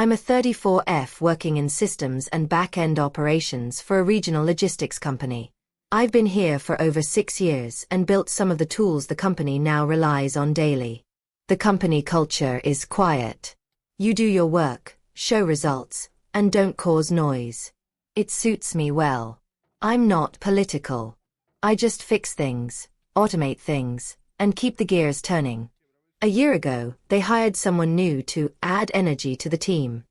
I'm a 34F working in systems and back-end operations for a regional logistics company. I've been here for over 6 years and built some of the tools the company now relies on daily. The company culture is quiet. You do your work, show results, and don't cause noise. It suits me well. I'm not political. I just fix things, automate things, and keep the gears turning. A year ago, they hired someone new to add energy to the team.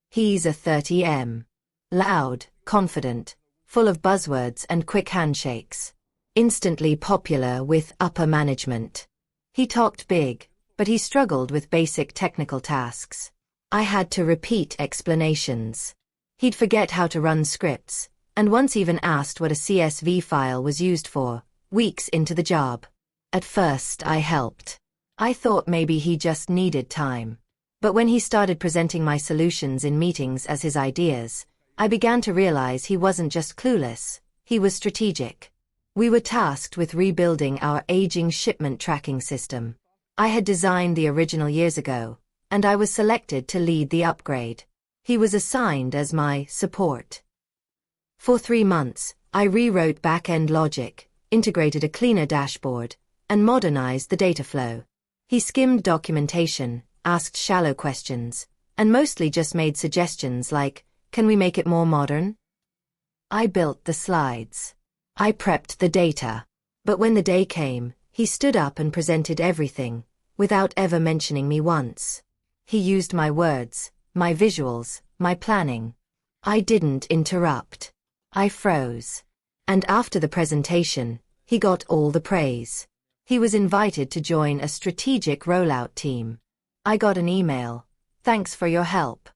He's a 30M. Loud, confident, full of buzzwords and quick handshakes. Instantly popular with upper management. He talked big, but he struggled with basic technical tasks. I had to repeat explanations. He'd forget how to run scripts, and once even asked what a CSV file was used for, weeks into the job. At first I helped. I thought maybe he just needed time. But when he started presenting my solutions in meetings as his ideas, I began to realize he wasn't just clueless, he was strategic. We were tasked with rebuilding our aging shipment tracking system. I had designed the original years ago, and I was selected to lead the upgrade. He was assigned as my support. For 3 months, I rewrote back-end logic, integrated a cleaner dashboard, and modernized the data flow. He skimmed documentation, asked shallow questions, and mostly just made suggestions like, "Can we make it more modern?" I built the slides. I prepped the data. But when the day came, he stood up and presented everything, without ever mentioning me once. He used my words, my visuals, my planning. I didn't interrupt. I froze. And after the presentation, he got all the praise. He was invited to join a strategic rollout team. I got an email. "Thanks for your help."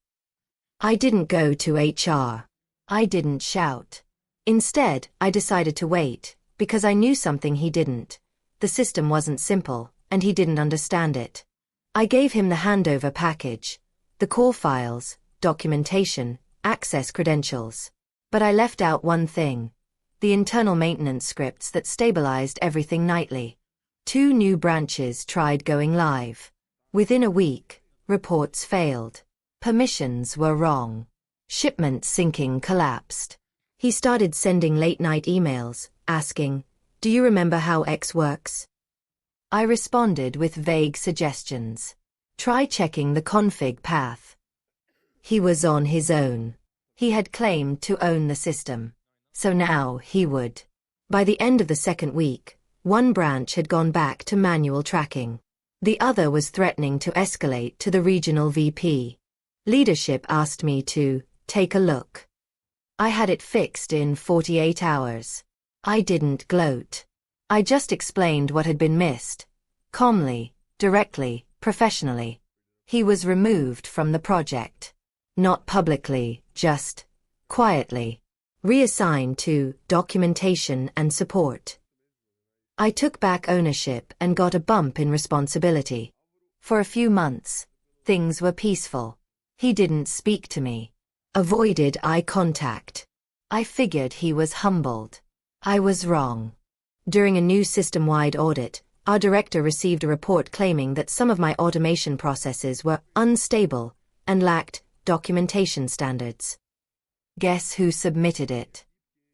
I didn't go to HR. I didn't shout. Instead, I decided to wait, because I knew something he didn't. The system wasn't simple, and he didn't understand it. I gave him the handover package, the core files, documentation, access credentials. But I left out one thing: the internal maintenance scripts that stabilized everything nightly. 2 new branches tried going live. Within a week, reports failed. Permissions were wrong. Shipment syncing collapsed. He started sending late-night emails, asking, "Do you remember how X works?" I responded with vague suggestions. "Try checking the config path." He was on his own. He had claimed to own the system. So now he would. By the end of the 2nd week, 1 branch had gone back to manual tracking. The other was threatening to escalate to the regional VP. Leadership asked me to take a look. I had it fixed in 48 hours. I didn't gloat. I just explained what had been missed. Calmly, directly, professionally. He was removed from the project. Not publicly, just quietly. Reassigned to documentation and support. I took back ownership and got a bump in responsibility. For a few months, things were peaceful. He didn't speak to me. Avoided eye contact. I figured he was humbled. I was wrong. During a new system-wide audit, our director received a report claiming that some of my automation processes were unstable and lacked documentation standards. Guess who submitted it?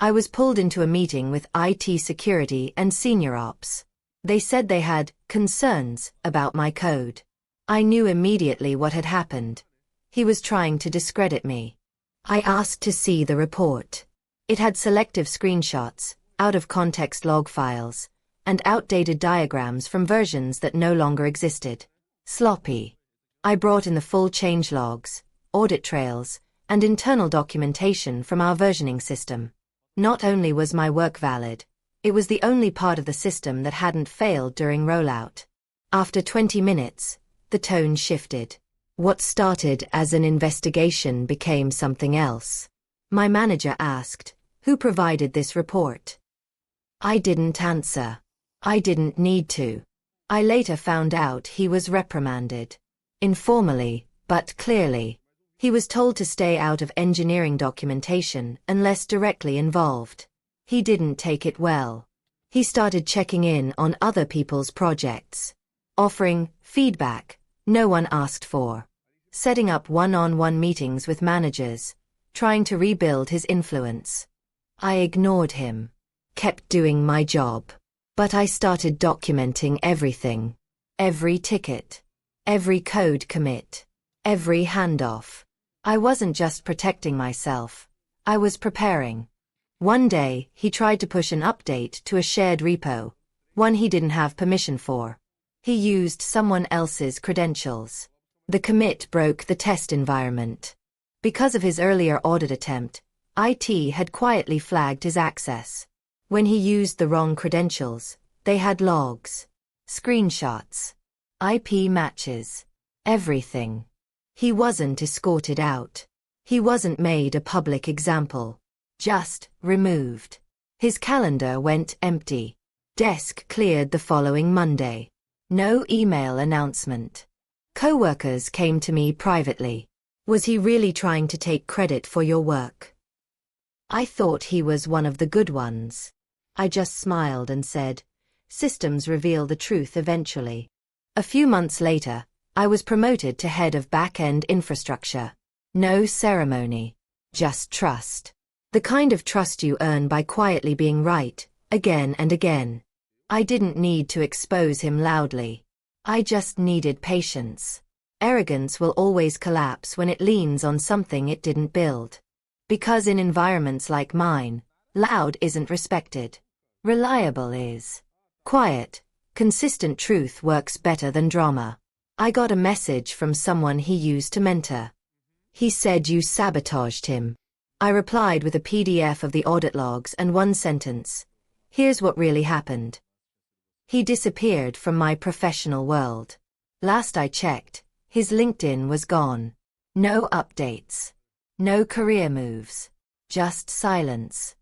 I was pulled into a meeting with IT security and senior ops. They said they had concerns about my code. I knew immediately what had happened. He was trying to discredit me. I asked to see the report. It had selective screenshots, out-of-context log files, and outdated diagrams from versions that no longer existed. Sloppy. I brought in the full change logs, audit trails, and internal documentation from our versioning system. Not only was my work valid, it was the only part of the system that hadn't failed during rollout. After 20 minutes, the tone shifted. What started as an investigation became something else. My manager asked, "Who provided this report?" I didn't answer. I didn't need to. I later found out he was reprimanded. Informally, but clearly. He was told to stay out of engineering documentation unless directly involved. He didn't take it well. He started checking in on other people's projects, offering feedback no one asked for. setting up one-on-one meetings with managers, trying to rebuild his influence. I ignored him, kept doing my job. But I started documenting everything. Every ticket. Every code commit. Every handoff. I wasn't just protecting myself. I was preparing. One day, he tried to push an update to a shared repo, one he didn't have permission for. He used someone else's credentials. The commit broke the test environment. Because of his earlier audit attempt, IT had quietly flagged his access. When he used the wrong credentials, they had logs, screenshots, IP matches, everything. He wasn't escorted out. He wasn't made a public example. Just removed. His calendar went empty. Desk cleared the following Monday. No email announcement. Coworkers came to me privately. Was he really trying to take credit for your work? I thought he was one of the good ones. I just smiled and said, systems reveal the truth eventually. A few months later, I was promoted to head of back-end infrastructure. No ceremony. Just trust. The kind of trust you earn by quietly being right, again and again. I didn't need to expose him loudly. I just needed patience. Arrogance will always collapse when it leans on something it didn't build. Because in environments like mine, loud isn't respected. Reliable is. Quiet, consistent truth works better than drama. I got a message from someone he used to mentor. He said you sabotaged him. I replied with a PDF of the audit logs and one sentence. Here's what really happened. He disappeared from my professional world. Last I checked, his LinkedIn was gone. No updates. No career moves. Just silence.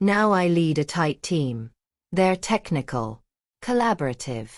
Now I lead a tight team. They're technical. Collaborative.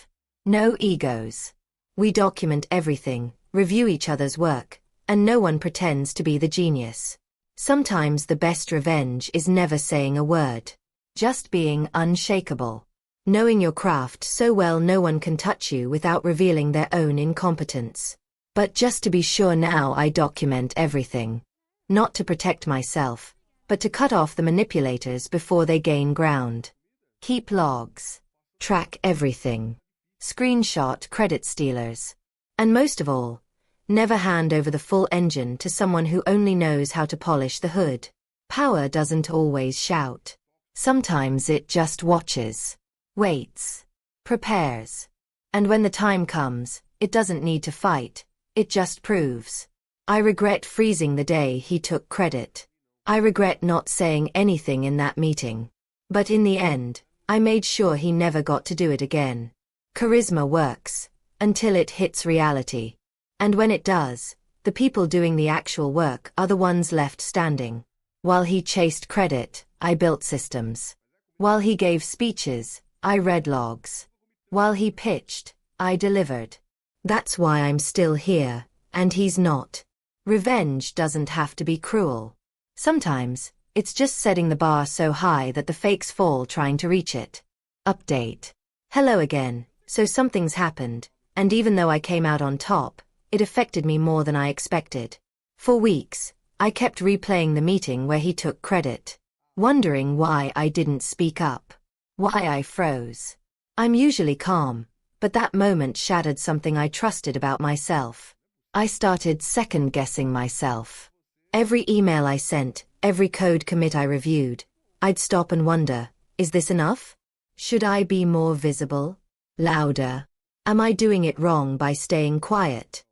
No egos. We document everything, review each other's work, and no one pretends to be the genius. Sometimes the best revenge is never saying a word. Just being unshakable. Knowing your craft so well no one can touch you without revealing their own incompetence. But just to be sure now I document everything. Not to protect myself, but to cut off the manipulators before they gain ground. Keep logs. Track everything. Screenshot credit stealers. And most of all, never hand over the full engine to someone who only knows how to polish the hood. Power doesn't always shout. Sometimes it just watches. Waits. Prepares. And when the time comes, it doesn't need to fight, it just proves. I regret freezing the day he took credit. I regret not saying anything in that meeting. But in the end, I made sure he never got to do it again. Charisma works, until it hits reality. And when it does, the people doing the actual work are the ones left standing. While he chased credit, I built systems. While he gave speeches, I read logs. While he pitched, I delivered. That's why I'm still here, and he's not. Revenge doesn't have to be cruel. Sometimes, it's just setting the bar so high that the fakes fall trying to reach it. Update. Hello again, so something's happened, and even though I came out on top, it affected me more than I expected. For weeks, I kept replaying the meeting where he took credit, wondering why I didn't speak up, why I froze. I'm usually calm, but that moment shattered something I trusted about myself. I started second-guessing myself. Every email I sent, every code commit I reviewed, I'd stop and wonder, is this enough? Should I be more visible? Louder? Am I doing it wrong by staying quiet?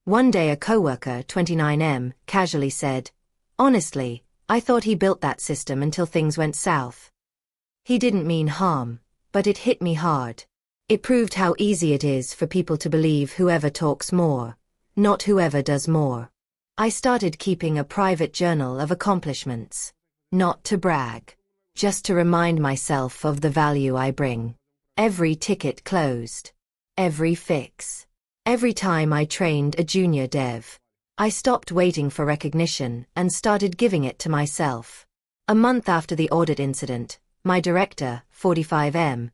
One day a coworker, 29M, casually said, honestly, I thought he built that system until things went south. He didn't mean harm, but it hit me hard. It proved how easy it is for people to believe whoever talks more, not whoever does more. I started keeping a private journal of accomplishments. Not to brag. Just to remind myself of the value I bring. Every ticket closed. Every fix. Every time I trained a junior dev. I stopped waiting for recognition and started giving it to myself. A month after the audit incident, my director, 45M,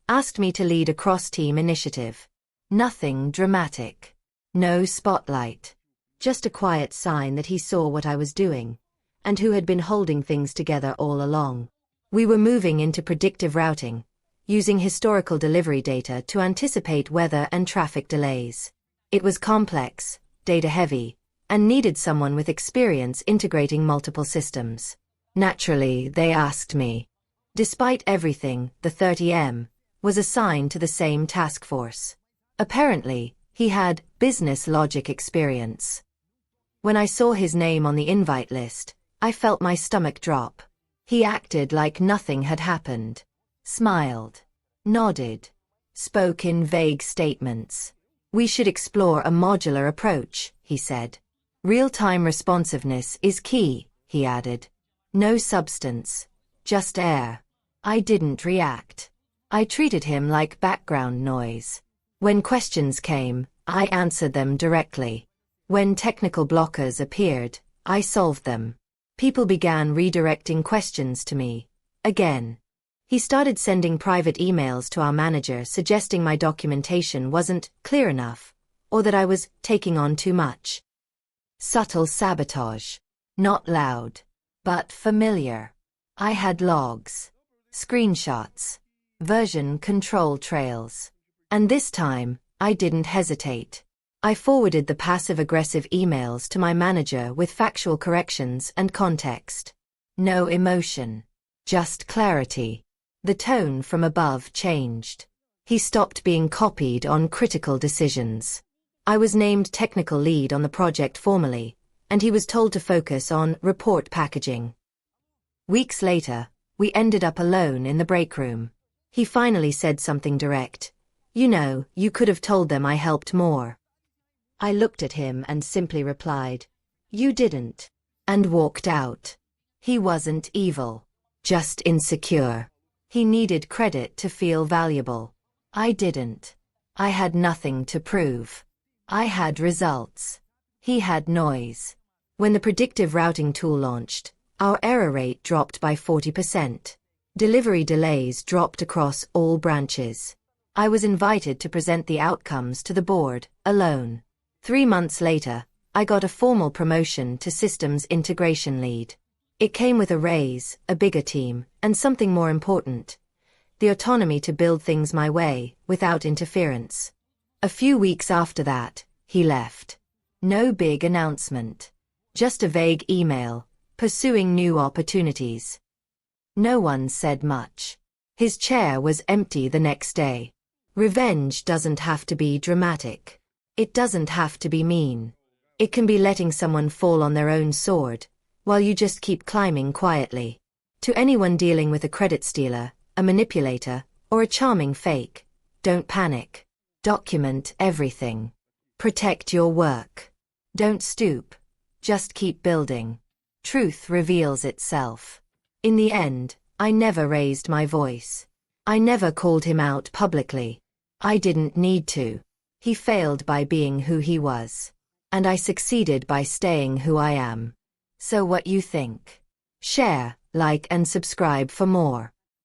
asked me to lead a cross-team initiative. Nothing dramatic. No spotlight. Just a quiet sign that he saw what I was doing, and who had been holding things together all along. We were moving into predictive routing, using historical delivery data to anticipate weather and traffic delays. It was complex, data-heavy, and needed someone with experience integrating multiple systems. Naturally, they asked me. Despite everything, the 30M was assigned to the same task force. Apparently, he had business logic experience. When I saw his name on the invite list, I felt my stomach drop. He acted like nothing had happened. Smiled. Nodded. Spoke in vague statements. We should explore a modular approach, he said. Real-time responsiveness is key, he added. No substance. Just air. I didn't react. I treated him like background noise. When questions came, I answered them directly. When technical blockers appeared, I solved them. People began redirecting questions to me. Again. He started sending private emails to our manager suggesting my documentation wasn't clear enough, or that I was taking on too much. Subtle sabotage. Not loud, but familiar. I had logs, screenshots, version control trails. And this time, I didn't hesitate. I forwarded the passive-aggressive emails to my manager with factual corrections and context. No emotion. Just clarity. The tone from above changed. He stopped being copied on critical decisions. I was named technical lead on the project formally, and he was told to focus on report packaging. Weeks later, we ended up alone in the break room. He finally said something direct. You know, you could have told them I helped more. I looked at him and simply replied, you didn't, and walked out. He wasn't evil, just insecure. He needed credit to feel valuable. I didn't. I had nothing to prove. I had results. He had noise. When the predictive routing tool launched, our error rate dropped by 40%. Delivery delays dropped across all branches. I was invited to present the outcomes to the board, alone. 3 months later, I got a formal promotion to systems integration lead. It came with a raise, a bigger team, and something more important, the autonomy to build things my way, without interference. A few weeks after that, he left. No big announcement. Just a vague email, pursuing new opportunities. No one said much. His chair was empty the next day. Revenge doesn't have to be dramatic. It doesn't have to be mean. It can be letting someone fall on their own sword, while you just keep climbing quietly. To anyone dealing with a credit stealer, a manipulator, or a charming fake, don't panic. Document everything. Protect your work. Don't stoop. Just keep building. Truth reveals itself. In the end, I never raised my voice. I never called him out publicly. I didn't need to. He failed by being who he was. And I succeeded by staying who I am. So what you think? Share, like and subscribe for more.